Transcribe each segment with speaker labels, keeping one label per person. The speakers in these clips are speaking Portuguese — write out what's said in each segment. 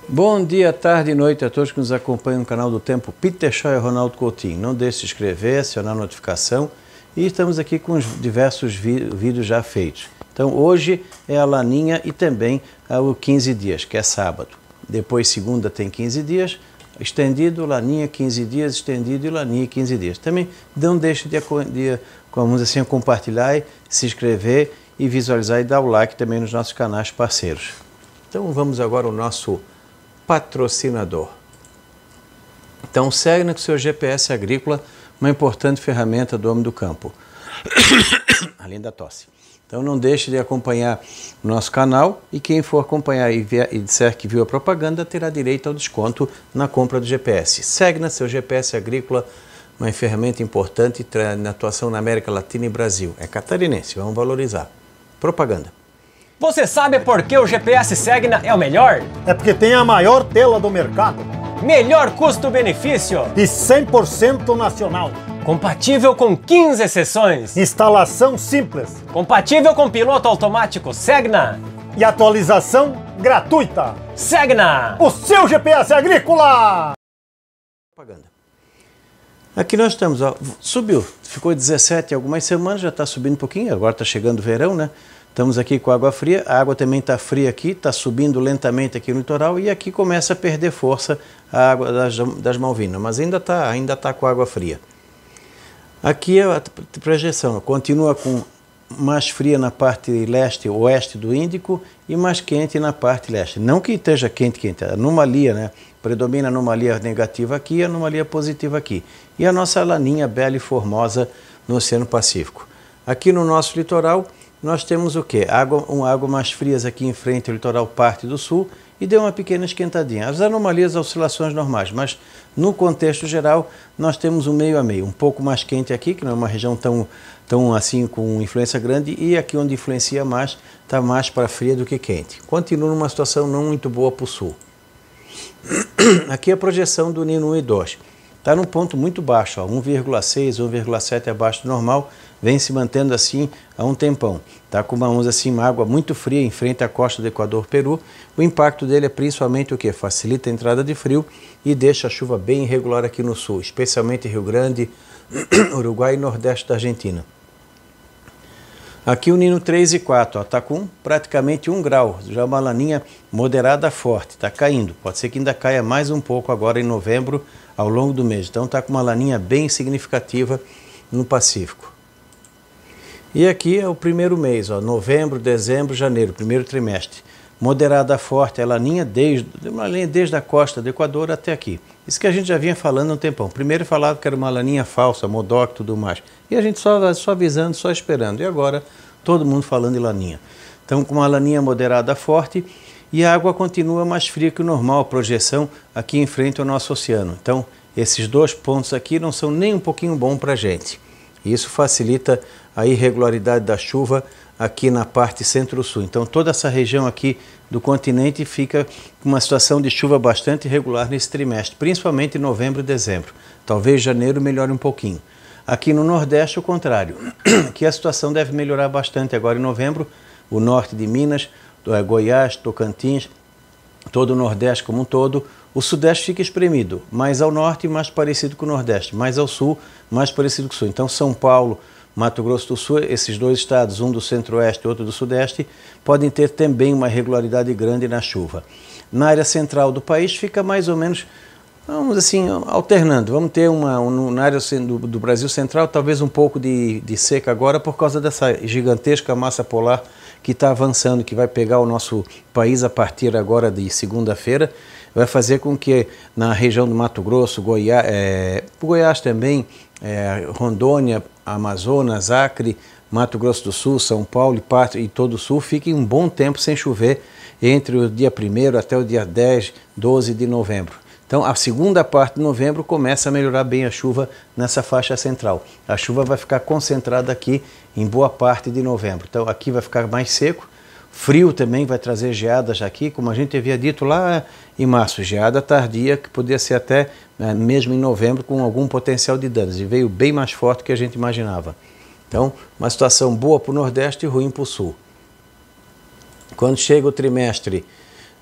Speaker 1: Bom dia, tarde e noite a todos que nos acompanham no canal do Tempo. Peter Shaw e Ronaldo Coutinho. Não deixe de se inscrever, acionar a notificação e estamos aqui com os diversos vídeos já feitos. Então hoje é a Laninha e também o 15 dias, que é sábado. Depois segunda tem 15 dias, estendido, Laninha 15 dias, estendido e Laninha 15 dias. Também não deixe de vamos assim, compartilhar, se inscrever e visualizar e dar o like também nos nossos canais parceiros. Então vamos agora ao nosso patrocinador. Então segue com o seu GPS agrícola, uma importante ferramenta do homem do campo, além da tosse. Então não deixe de acompanhar o nosso canal e quem for acompanhar e disser que viu a propaganda terá direito ao desconto na compra do GPS. Segue no seu GPS agrícola, uma ferramenta importante na atuação na América Latina e Brasil. É catarinense, vamos valorizar. Propaganda.
Speaker 2: Você sabe por que o GPS Segna é o melhor?
Speaker 3: É porque tem a maior tela do mercado.
Speaker 2: Melhor custo-benefício.
Speaker 3: E 100% nacional.
Speaker 2: Compatível com 15 seções.
Speaker 3: Instalação simples.
Speaker 2: Compatível com piloto automático Segna.
Speaker 3: E atualização gratuita.
Speaker 2: Segna!
Speaker 3: O seu GPS agrícola!
Speaker 1: Propaganda. Aqui nós estamos, ó, subiu, ficou 17 algumas semanas, já está subindo um pouquinho, agora está chegando o verão, né? Estamos aqui com água fria, a água também está fria aqui, está subindo lentamente aqui no litoral e aqui começa a perder força a água das Malvinas, mas ainda tá com água fria. Aqui é a projeção, continua com mais fria na parte leste, oeste do Índico e mais quente na parte leste. Não que esteja quente, a anomalia, né? Predomina a anomalia negativa aqui e a anomalia positiva aqui. E a nossa laninha bela e formosa no Oceano Pacífico. Aqui no nosso litoral, nós temos o quê? Água mais frias aqui em frente ao litoral parte do sul e deu uma pequena esquentadinha. As anomalias, oscilações normais, mas no contexto geral nós temos um meio a meio. Um pouco mais quente aqui, que não é uma região tão assim com influência grande, e aqui onde influencia mais, está mais para fria do que quente. Continua numa situação não muito boa para o sul. Aqui a projeção do Nino 1 e 2. Está num ponto muito baixo, 1,6, 1,7 abaixo do normal, vem se mantendo assim há um tempão. Está com uma água muito fria em frente à costa do Equador, Peru. O impacto dele é principalmente o que? Facilita a entrada de frio e deixa a chuva bem irregular aqui no sul, especialmente Rio Grande, Uruguai e Nordeste da Argentina. Aqui o Nino 3 e 4, está com praticamente 1 grau, já uma laninha moderada forte, está caindo. Pode ser que ainda caia mais um pouco agora em novembro, ao longo do mês. Então está com uma laninha bem significativa no Pacífico. E aqui é o primeiro mês, ó, novembro, dezembro, janeiro, primeiro trimestre. Moderada forte, a laninha desde a costa do Equador até aqui. Isso que a gente já vinha falando há um tempão. Primeiro falava que era uma laninha falsa, modoc e tudo mais. E a gente só avisando, só esperando. E agora todo mundo falando de laninha. Então com uma laninha moderada forte e a água continua mais fria que o normal, a projeção aqui em frente ao nosso oceano. Então esses dois pontos aqui não são nem um pouquinho bons para a gente. E isso facilita a irregularidade da chuva aqui na parte centro-sul. Então toda essa região aqui do continente fica com uma situação de chuva bastante irregular nesse trimestre, principalmente em novembro e dezembro. Talvez janeiro melhore um pouquinho. Aqui no Nordeste o contrário, que a situação deve melhorar bastante agora em novembro, o norte de Minas, Goiás, Tocantins, todo o Nordeste como um todo. O Sudeste fica espremido, mais ao norte mais parecido com o Nordeste, mais ao Sul mais parecido com o Sul. Então São Paulo, Mato Grosso do Sul, esses dois estados, um do Centro-Oeste e outro do Sudeste, podem ter também uma irregularidade grande na chuva. Na área central do país fica mais ou menos, vamos assim, alternando. Vamos ter na área do Brasil Central talvez um pouco de seca agora por causa dessa gigantesca massa polar que está avançando, que vai pegar o nosso país a partir agora de segunda-feira, vai fazer com que na região do Mato Grosso, Goiás também, Rondônia, Amazonas, Acre, Mato Grosso do Sul, São Paulo e todo o Sul fiquem um bom tempo sem chover entre o dia 1º até o dia 10, 12 de novembro. Então a segunda parte de novembro começa a melhorar bem a chuva nessa faixa central. A chuva vai ficar concentrada aqui em boa parte de novembro. Então aqui vai ficar mais seco, frio também vai trazer geadas aqui, como a gente havia dito lá em março, geada tardia que podia ser até mesmo em novembro com algum potencial de danos e veio bem mais forte do que a gente imaginava. Então uma situação boa para o Nordeste e ruim para o Sul. Quando chega o trimestre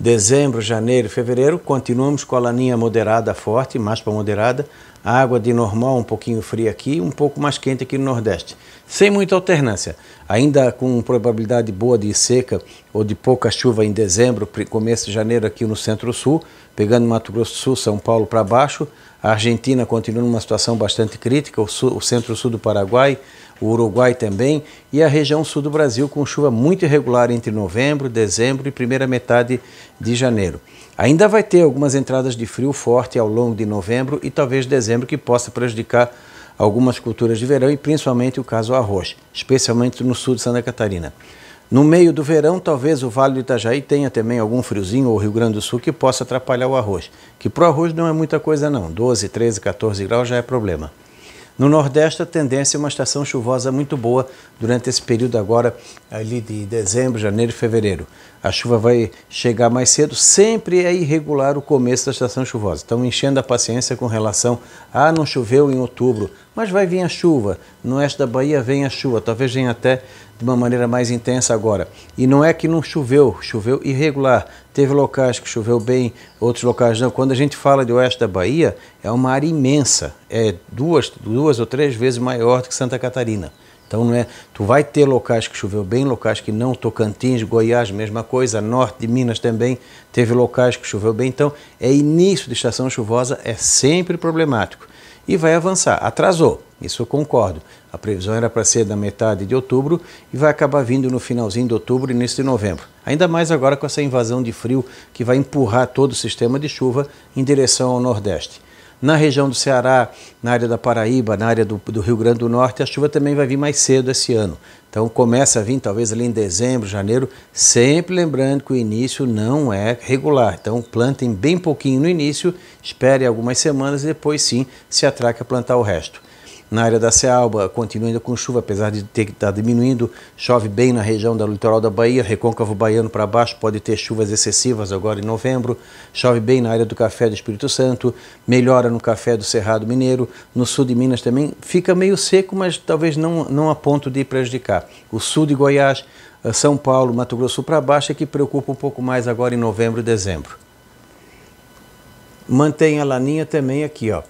Speaker 1: Dezembro, janeiro, fevereiro, continuamos com a laninha moderada forte, mais para moderada, a água de normal um pouquinho fria aqui, um pouco mais quente aqui no Nordeste, sem muita alternância, ainda com probabilidade boa de seca ou de pouca chuva em dezembro, começo de janeiro aqui no Centro-Sul, pegando Mato Grosso do Sul, São Paulo para baixo, a Argentina continua numa situação bastante crítica, o Centro-Sul do Paraguai, o Uruguai também, e a região sul do Brasil com chuva muito irregular entre novembro, dezembro e primeira metade de janeiro. Ainda vai ter algumas entradas de frio forte ao longo de novembro e talvez dezembro que possa prejudicar algumas culturas de verão e principalmente o caso arroz, especialmente no sul de Santa Catarina. No meio do verão, talvez o Vale do Itajaí tenha também algum friozinho, ou Rio Grande do Sul, que possa atrapalhar o arroz. Que para o arroz não é muita coisa não, 12, 13, 14 graus já é problema. No Nordeste, a tendência é uma estação chuvosa muito boa durante esse período agora, ali de dezembro, janeiro e fevereiro. A chuva vai chegar mais cedo, sempre é irregular o começo da estação chuvosa. Estão enchendo a paciência com relação a não choveu em outubro, mas vai vir a chuva. No oeste da Bahia vem a chuva, talvez venha até de uma maneira mais intensa agora. E não é que não choveu, choveu irregular. Teve locais que choveu bem, outros locais não. Quando a gente fala de oeste da Bahia, é uma área imensa, é duas ou três vezes maior do que Santa Catarina. Então não é, tu vai ter locais que choveu bem, locais que não, Tocantins, Goiás, mesma coisa, norte de Minas também, teve locais que choveu bem. Então é início de estação chuvosa, é sempre problemático. E vai avançar, atrasou, isso eu concordo. A previsão era para ser da metade de outubro e vai acabar vindo no finalzinho de outubro e início de novembro. Ainda mais agora com essa invasão de frio que vai empurrar todo o sistema de chuva em direção ao Nordeste. Na região do Ceará, na área da Paraíba, na área do Rio Grande do Norte, a chuva também vai vir mais cedo esse ano. Então começa a vir talvez ali em dezembro, janeiro, sempre lembrando que o início não é regular. Então plantem bem pouquinho no início, espere algumas semanas e depois sim se atraque a plantar o resto. Na área da Cealba, continua ainda com chuva, apesar de ter que estar diminuindo, chove bem na região do litoral da Bahia, Recôncavo Baiano para baixo, pode ter chuvas excessivas agora em novembro, chove bem na área do Café do Espírito Santo, melhora no Café do Cerrado Mineiro, no sul de Minas também, fica meio seco, mas talvez não a ponto de prejudicar. O sul de Goiás, São Paulo, Mato Grosso para baixo é que preocupa um pouco mais agora em novembro e dezembro. Mantém a laninha também aqui, ó.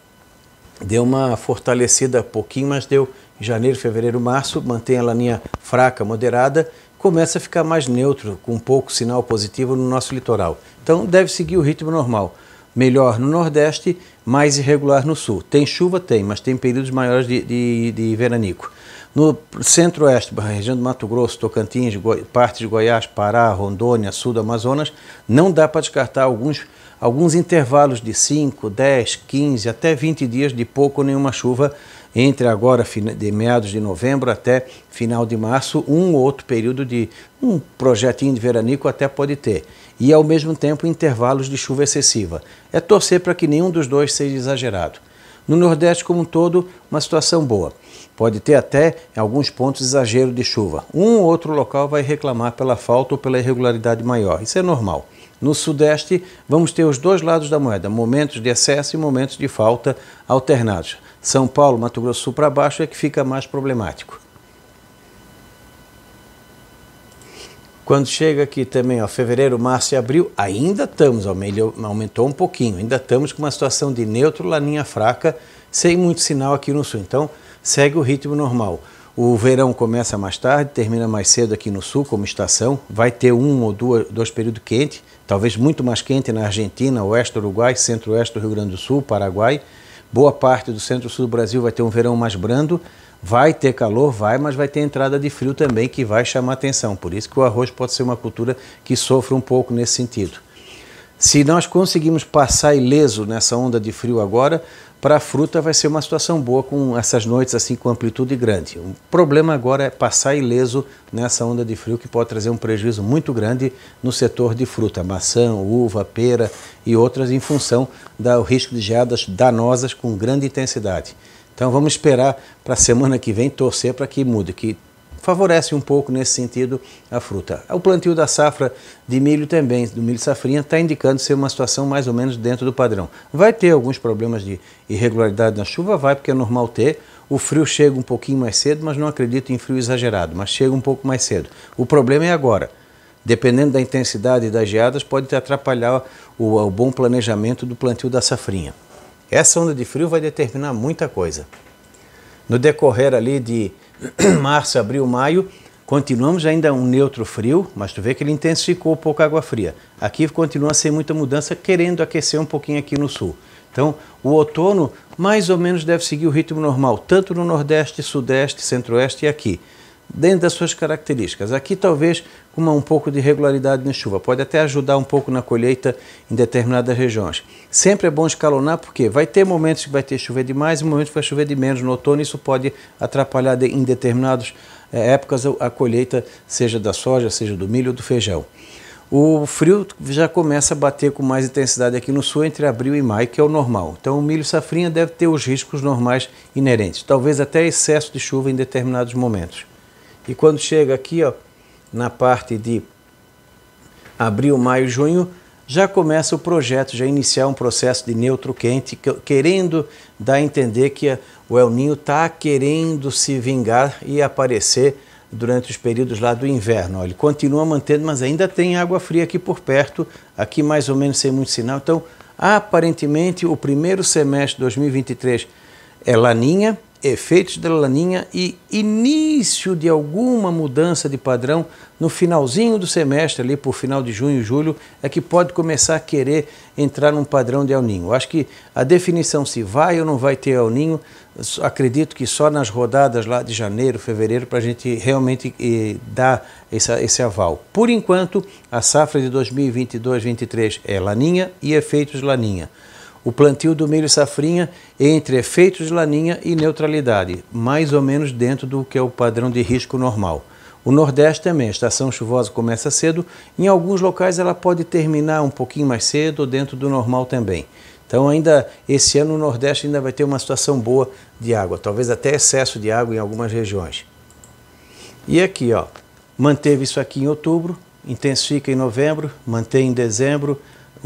Speaker 1: Deu uma fortalecida pouquinho, mas deu em janeiro, fevereiro, março, mantém a laninha fraca, moderada, começa a ficar mais neutro, com pouco sinal positivo no nosso litoral. Então deve seguir o ritmo normal. Melhor no Nordeste, mais irregular no Sul. Tem chuva? Tem, mas tem períodos maiores de veranico. No Centro-Oeste, região do Mato Grosso, Tocantins, parte de Goiás, Pará, Rondônia, sul do Amazonas, não dá para descartar alguns intervalos de 5, 10, 15, até 20 dias de pouco ou nenhuma chuva entre agora, de meados de novembro até final de março, um ou outro período de um projetinho de veranico até pode ter. E ao mesmo tempo intervalos de chuva excessiva. É torcer para que nenhum dos dois seja exagerado. No Nordeste como um todo, uma situação boa. Pode ter até, em alguns pontos, exagero de chuva. Um ou outro local vai reclamar pela falta ou pela irregularidade maior. Isso é normal. No Sudeste, vamos ter os dois lados da moeda, momentos de excesso e momentos de falta alternados. São Paulo, Mato Grosso do Sul para baixo é que fica mais problemático. Quando chega aqui também, ó, fevereiro, março e abril, ainda estamos, aumentou um pouquinho, ainda estamos com uma situação de neutro, laninha fraca, sem muito sinal aqui no Sul. Então, segue o ritmo normal. O verão começa mais tarde, termina mais cedo aqui no Sul, como estação. Vai ter um ou dois períodos quentes, talvez muito mais quente na Argentina, oeste do Uruguai, centro-oeste do Rio Grande do Sul, Paraguai. Boa parte do centro-sul do Brasil vai ter um verão mais brando. Vai ter calor, mas vai ter entrada de frio também, que vai chamar atenção. Por isso que o arroz pode ser uma cultura que sofre um pouco nesse sentido. Se nós conseguimos passar ileso nessa onda de frio agora, para a fruta vai ser uma situação boa com essas noites assim com amplitude grande. O problema agora é passar ileso nessa onda de frio que pode trazer um prejuízo muito grande no setor de fruta, maçã, uva, pera e outras em função do risco de geadas danosas com grande intensidade. Então vamos esperar para a semana que vem torcer para que mude, que favorece um pouco nesse sentido a fruta. O plantio da safra de milho também, do milho safrinha, está indicando ser uma situação mais ou menos dentro do padrão. Vai ter alguns problemas de irregularidade na chuva, porque é normal ter. O frio chega um pouquinho mais cedo, mas não acredito em frio exagerado, mas chega um pouco mais cedo. O problema é agora. dependendo da intensidade das geadas, pode atrapalhar o bom planejamento do plantio da safrinha. Essa onda de frio vai determinar muita coisa. No decorrer ali de março, abril, maio, continuamos ainda um neutro frio, mas tu vê que ele intensificou um pouco a água fria. Aqui continua sem muita mudança, querendo aquecer um pouquinho aqui no sul. Então, o outono mais ou menos deve seguir o ritmo normal, tanto no Nordeste, Sudeste, Centro-Oeste e aqui, dentro das suas características. Aqui talvez com um pouco de regularidade na chuva, pode até ajudar um pouco na colheita em determinadas regiões. Sempre é bom escalonar porque vai ter momentos que vai ter chover demais e momentos que vai chover de menos no outono, isso pode atrapalhar em determinadas épocas a colheita, seja da soja, seja do milho ou do feijão. O frio já começa a bater com mais intensidade aqui no sul entre abril e maio, que é o normal. Então o milho safrinha deve ter os riscos normais inerentes, talvez até excesso de chuva em determinados momentos. E quando chega aqui, ó, na parte de abril, maio, junho, já começa o projeto, já iniciar um processo de neutro quente, querendo dar a entender que o El Niño está querendo se vingar e aparecer durante os períodos lá do inverno. Ó, ele continua mantendo, mas ainda tem água fria aqui por perto, aqui mais ou menos sem muito sinal. Então, aparentemente, o primeiro semestre de 2023 é Laninha, efeitos da Laninha e início de alguma mudança de padrão no finalzinho do semestre, ali por final de junho e julho, é que pode começar a querer entrar num padrão de El Niño. Acho que a definição se vai ou não vai ter El Niño, acredito que só nas rodadas lá de janeiro, fevereiro, para a gente realmente dar esse aval. Por enquanto, a safra de 2022-23 é Laninha e efeitos Laninha. O plantio do milho safrinha entre efeitos de Laninha e neutralidade, mais ou menos dentro do que é o padrão de risco normal. O Nordeste também, a estação chuvosa começa cedo, em alguns locais ela pode terminar um pouquinho mais cedo ou dentro do normal também. Então ainda esse ano o Nordeste ainda vai ter uma situação boa de água, talvez até excesso de água em algumas regiões. E aqui, ó, manteve isso aqui em outubro, intensifica em novembro, mantém em dezembro,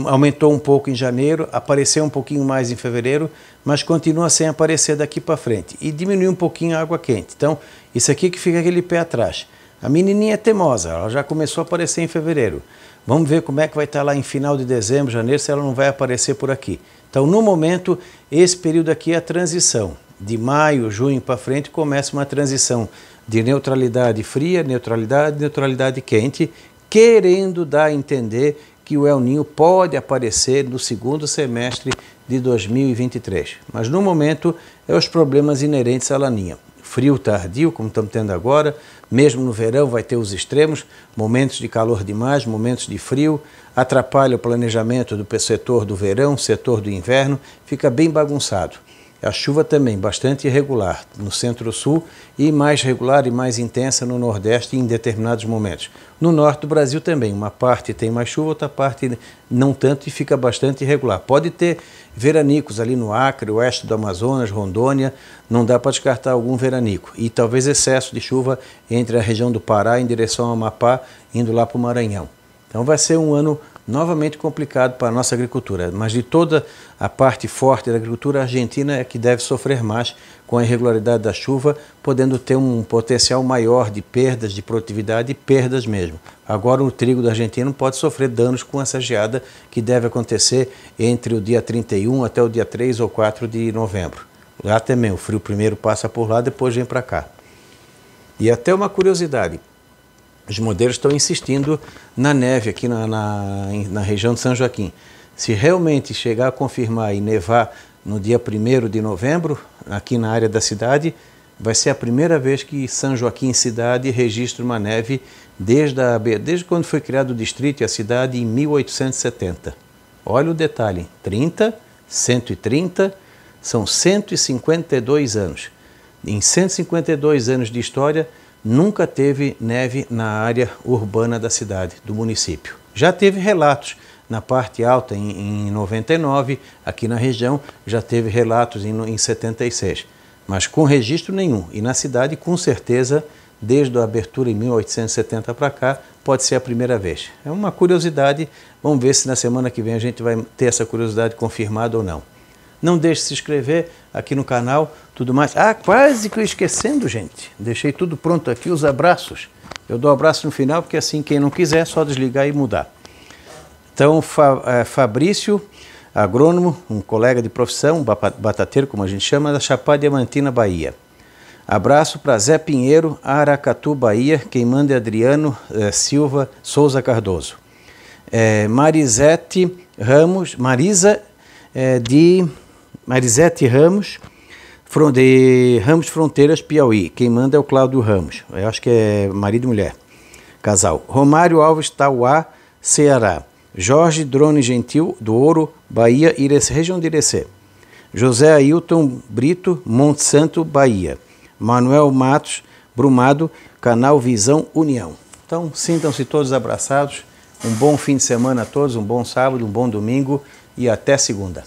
Speaker 1: aumentou um pouco em janeiro, apareceu um pouquinho mais em fevereiro, mas continua sem aparecer daqui para frente. E diminuiu um pouquinho a água quente. Então, isso aqui que fica aquele pé atrás. A menininha é teimosa, ela já começou a aparecer em fevereiro. Vamos ver como é que vai estar lá em final de dezembro, janeiro, se ela não vai aparecer por aqui. Então, no momento, esse período aqui é a transição. De maio, junho para frente, começa uma transição de neutralidade fria, neutralidade quente, querendo dar a entender que o El Niño pode aparecer no segundo semestre de 2023. Mas no momento é os problemas inerentes à Laninha. Frio tardio, como estamos tendo agora, mesmo no verão vai ter os extremos, momentos de calor demais, momentos de frio, atrapalha o planejamento do setor do verão, setor do inverno, fica bem bagunçado. A chuva também bastante irregular no centro-sul e mais regular e mais intensa no Nordeste em determinados momentos. No norte do Brasil também, uma parte tem mais chuva, outra parte não tanto e fica bastante irregular. Pode ter veranicos ali no Acre, oeste do Amazonas, Rondônia, não dá para descartar algum veranico. E talvez excesso de chuva entre a região do Pará em direção ao Amapá, indo lá para o Maranhão. Então vai ser um ano novamente complicado para a nossa agricultura, mas de toda a parte forte da agricultura, a Argentina é que deve sofrer mais com a irregularidade da chuva, podendo ter um potencial maior de perdas de produtividade e perdas mesmo. Agora o trigo da Argentina pode sofrer danos com essa geada que deve acontecer entre o dia 31 até o dia 3 ou 4 de novembro. Lá também o frio primeiro passa por lá, depois vem para cá. E até uma curiosidade, os modelos estão insistindo na neve aqui na região de São Joaquim. Se realmente chegar a confirmar e nevar no dia 1º de novembro, aqui na área da cidade, vai ser a primeira vez que São Joaquim cidade registra uma neve desde quando foi criado o distrito e a cidade em 1870. Olha o detalhe, 30, 130, são 152 anos. Em 152 anos de história, nunca teve neve na área urbana da cidade, do município. Já teve relatos na parte alta em 99, aqui na região já teve relatos em 76, mas com registro nenhum. E na cidade, com certeza, desde a abertura em 1870 para cá, pode ser a primeira vez. É uma curiosidade, vamos ver se na semana que vem a gente vai ter essa curiosidade confirmada ou não. Não deixe de se inscrever aqui no canal, tudo mais. Ah, quase que eu esquecendo, gente. Deixei tudo pronto aqui, os abraços. Eu dou abraço no final, porque assim, quem não quiser, é só desligar e mudar. Então, Fabrício, agrônomo, um colega de profissão, batateiro, como a gente chama, da Chapada Diamantina, Bahia. Abraço para Zé Pinheiro, Aracatu, Bahia. Quem manda é Adriano Silva Souza Cardoso. Marisete Ramos, Marisete Ramos, de Ramos Fronteiras, Piauí. Quem manda é o Cláudio Ramos. Eu acho que é marido e mulher, casal. Romário Alves, Tauá, Ceará. Jorge Drone Gentil, do Ouro, Bahia, região de Irecê. José Ailton Brito, Monte Santo, Bahia. Manuel Matos, Brumado, Canal Visão União. Então, sintam-se todos abraçados. Um bom fim de semana a todos, um bom sábado, um bom domingo e até segunda.